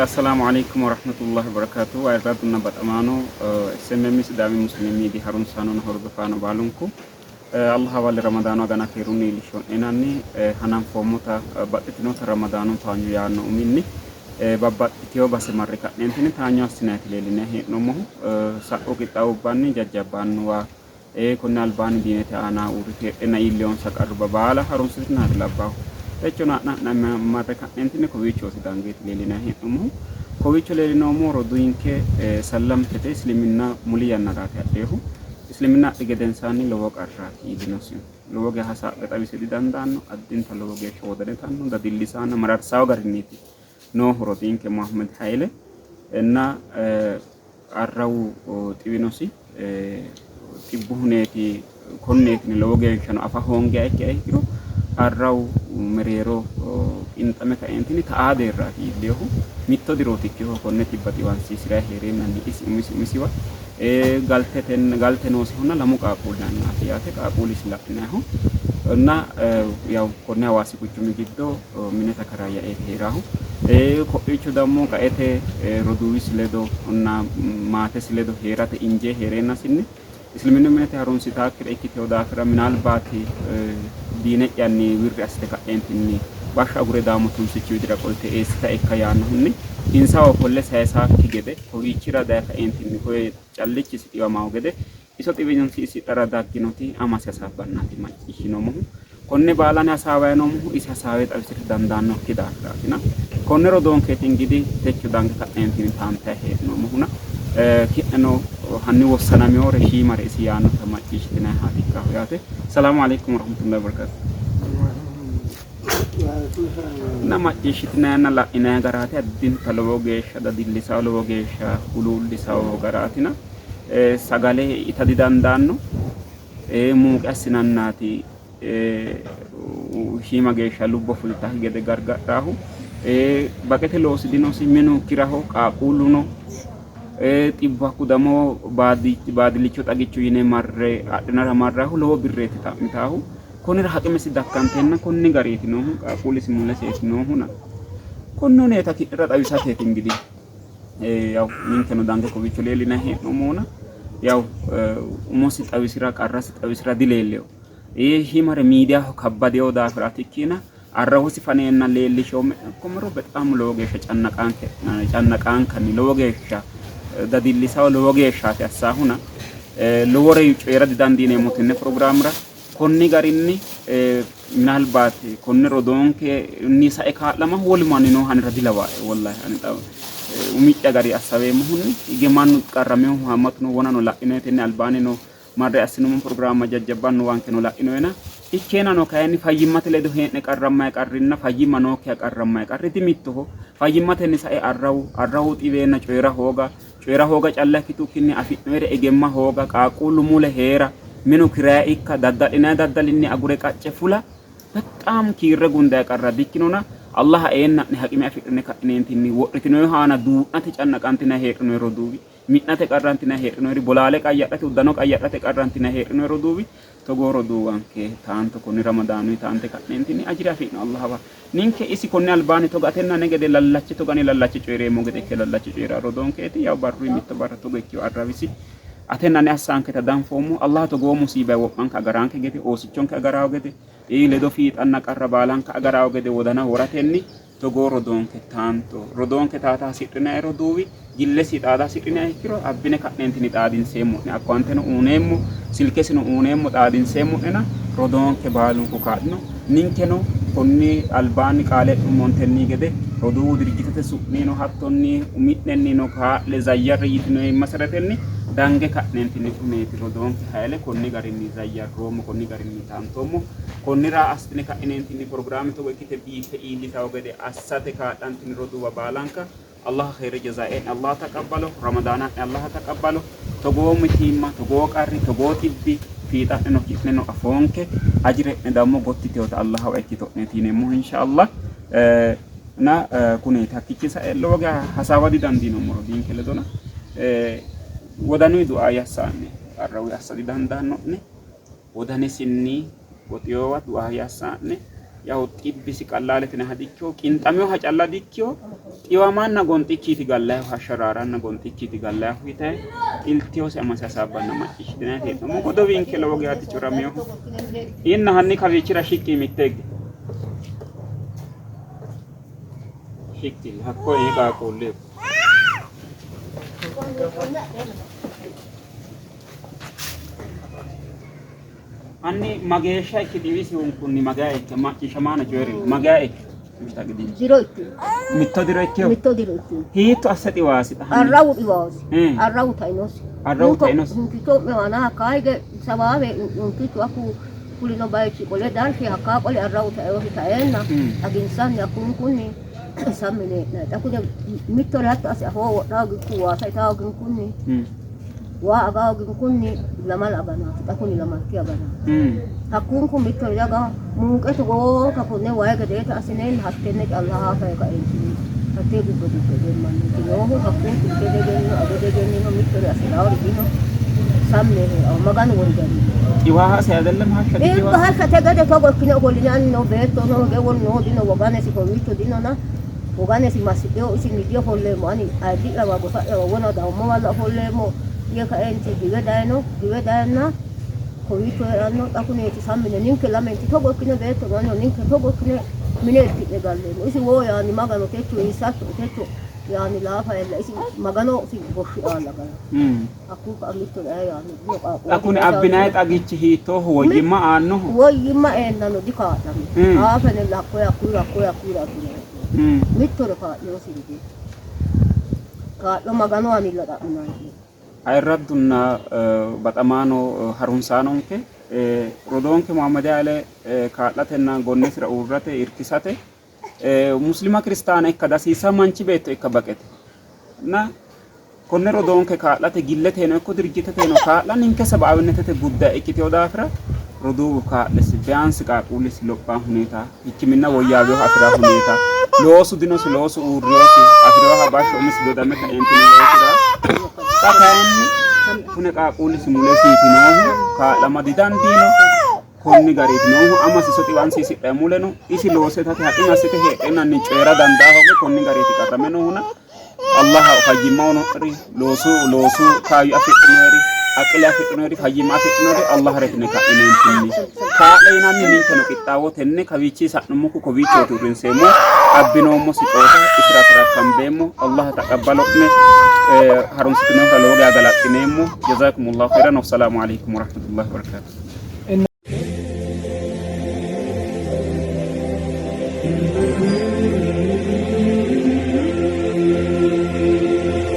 السلام عليكم ورحمة الله وبركاته. وأيضاً بتأمانو سممي سدامي مسلمي دي هارون سانو نهار دفانو بالونكو الله والي رمضان وغانا كيروني لشون إناني هنام فوموتا باتتنوتا رمضانو تانيو يانو مني بابتيو بس مريكا ننتني تانيو سنات ليلنا هي نمو ساقو كتاو باني جاجبان و كنا الباني دينتا أنا وريكي إنا إليون ساقر ببالا هارون سلتنا لباو Ecco na marreka entine kowicho sidanget lelina hinumu kowicho lelina mo rodinke sallam tete islimina muliyanna rati adehu islimina igedensani lowo qarrati idinosi lowo ge hasa gatabisi didandanno addinta lowo ge shodane tanno dadillisana maratsaw garniti no rodinke Muhammad Haile na arrawu tibinosi tibbuhneti konneti lowo ge shano afa honge ekki arraw merero intame ka entini taade rati lehu mitto diroti ke ho konne tibbati wansi sira herenani misiwa galte no sihuna lamu qaqulana atiyate qaqulis laqnahu na yaw konne wasi kuchumi giddo mineta karaya herahu ko ichu dammo ka ete roduwis ledo na mates ledo herate inje herena sinni islimina minete harun sitakir ekite odafira minal bati dine yanni wirri asteka entini basha gure damutun sichudira qolte esita ekayana hunni insawo kolle saysa kigede ko wichira da ka entini ko callichi sitiwa mawgede iso tibinyun si tara daginoti amasa sabannati macishinomo konne balane asawaynomo isa sawet absir dandanno kidaratina konne rodon ketingidi techu dangi ka entini tamta hednomo huna ki'no hanni wassanami ore shimare isiyano tamachishtina hadika yate assalamu alaikum warahmatullahi wabarakatuh nama ishitna na la ina garate addin talogesha da dillisa logesha ululisa garatina sagale itadidandanno muqassinannati shima gesha lubbo fulta gede gargarahu bakete losidinosi menu kiraho qaquluno tibba kudamo baadilicho tagichu yine marre adinara marrahu lowo birreti tamitahu konira haqime sidakkantenna konni gareti no qaqulisi mulese no huna konnone takidra tawisate tingidi yaw ninkeno dange ko wicho lelina he no mona yaw umosi tawisira qarras tawisira dileleo himare media ho kabbadeo da fratikina arrahusi fanenna lelisho komro betam logesha cannaqankan logesha dadillisaw logesha asahuna lowore era dandine motenne programra konni garinni minalbat konni rodonke ni sa ekalama wolmani no hanra dilawa wallahi anta umicca gari asawe muhunni igemanu qarrame muhammad no wonano la'inetenne albani no marre asinu programma jajjaban wanke no la'inoena ikkena no kayni fayyimate ledo heene qarramma qarrinna fayyima no kya qarramma qarriti mitto fayyimate ni sa arrawu tiwena coyra hoga calla kitukkinni afi'noere egemma hoga qaqulu mule heera menu kiraa ikka daddalinni agure qacce fula በጣም kiirre gunda qarra dikkinona Allah eenna ne haqime afi'ne ka'neentinni wodhitino haana duunati cannaqantina heerino roduwi mi'nate qarrantina heerino bolale qayyadhate uddano qayyadhate qarrantina heerino roduwi togoro duwanke tanto konni ramadanu tante ka'neentinni ajira afi'no Allah wa ninke isi konni albani togatenna ne gede lallache togani lallache coyreemo gede ke lallache coyra rodonkeeti yaw barru mitto barra togekki arrawisi atenna ne assanke ta danfomo Allah to go musiba wo'manka agaranke gede osichonke agaraw gede ledo fiixanna qarra baalanka agaraw gede wodana woratenni to go rodonke tanto rodonke tata sidhina roduwi gillesi xaada sidhina ikkiro abbine ka'nentini xaadinseemmo ne akkanteno uneemmo silkesino uneemmo xaadinseemmo ena rodonke baalunku kaadno ninkeno konni albani qaale montenni gede roduwu dirjitate su'nino hattonni umi'nenni no kaale zayyar yitino masaratenni dange ka'nentini kuneti rodonke hayle konni garinni zayyar romo konni garinni tantomo konnira astine ka'nentini programme to ikkite biite iillitaw gede assate kaadhantini roduwa baalanka Allah khair jazaa'en Allah taqabbalo ramadana Allah taqabbalo togo mitimma togo qarri togo tibbi fiixano kitneno afonke ajire dammo gottitewta Allah wa ikkito netinemo inshallah na kuneta kichisa loga hasawadi dandino mo dinke ledona wodanu du'a yassane arrawi asadi dandanno ne wodane sinni wotiyowa du'a yassane ያው ጢብሲ ቀላለት ነህዲቾ ቂንጣሚው ሀጫላ ዲቾ ጢዋማና ጎንጢቺቲ ጋላዩ ሀሸራራና ጎንጢቺቲ ጋላዩ ይታይ ኢልቲዮ ሰማሳሳባና ማጭሽ ድናቴ ነው ጎዶቢን ከለው ጋር ትጭራሚው ይና ሀኒ ከቢችራ ሽቂ ሚተግ ሽቂ ሀኮ ይቃቆለ Anni mageesha ekki divisi kunni magae ma ishamana joeri magae mistagdi diroitti mitto diroitti hiitto assati waasi arrawu iwaasi arrawu tainos hunkito me wana kaige sababe hunkito aku kulino baichi kole dalfi hakka kole arrawu taena aginsan yakun kunni samine na takude mitto latto asa ho dagu kuwa sai tagu kunni wa agawagin kunni lamal abana takuni lamal ki abana hakun kun mitto yaga muqet go ka kunne wa ga de ta asinen hattene Allah fa ka enki hatte gubbo de man ki yo hakun kun de no ade de no mitto asinaw dino samne magan won gari iwa ha sai adallam ha shadi iwa ha ka te gade to go kino golina no beto no ge won no dino wagane si ko mitto dino na wagane si masio si ni dio holle mo ani adi la wa go fa wona da mo wala holle mo yaka enti divedano koito erano takune ti sammine ninke lamenti togo kine beto no ninke togo kine mineti le galle isi wo ya ni magano techo isato techo ya ni la fa ella isi magano si boshi ala gala aku ka mitto ya ni akune abbinay tagichi hito woyima anno woyima endano dikata afa ne la ko ya mitto re fa yo si di ka lo magano ani la da unani ayraddunna batamano harunsanonke rodonke muhammad ale kaalatenna gonnesira urrate irkisate muslima kristana ikkadasisa manchi beetto ikkabaqete na konne rodonke kaalate gilleteno ikko dirjiteteno kaala ninke sabaawinetete budda ikkiteo daafira rodu kaalesi biansi qaaqulis lopha huneta ikkimina woyyaabeo afira huneta loosu dinosi loosu urriyosi afira habasho umis dodame ka entini loosira Pakaianni kune qaaquuli simulesiiti noohu kaadhama didandino konni gariiti noohu amma sisoti waan sisidha muleno isi loosetate haqina site heedhenanni coyra dandaa hoge konni gariiti qatame noohuna Allah fayyimma onori loosu kaayu afidhinori aqila afidhinori fayyimma afidhinori Allah retine ka'ineentinni kaadheenanni ninkeno qixxaawo tenne kawiichi sa'nummoku kowiichooti urinseemmo abbinoommo sicoota isira kambeemmo Allah taqabbalokne harunsitinoo kaloogaa galaqqineemmo jazakumullahu khairan wassalamu alaykum warahmatullahi wabarakatuh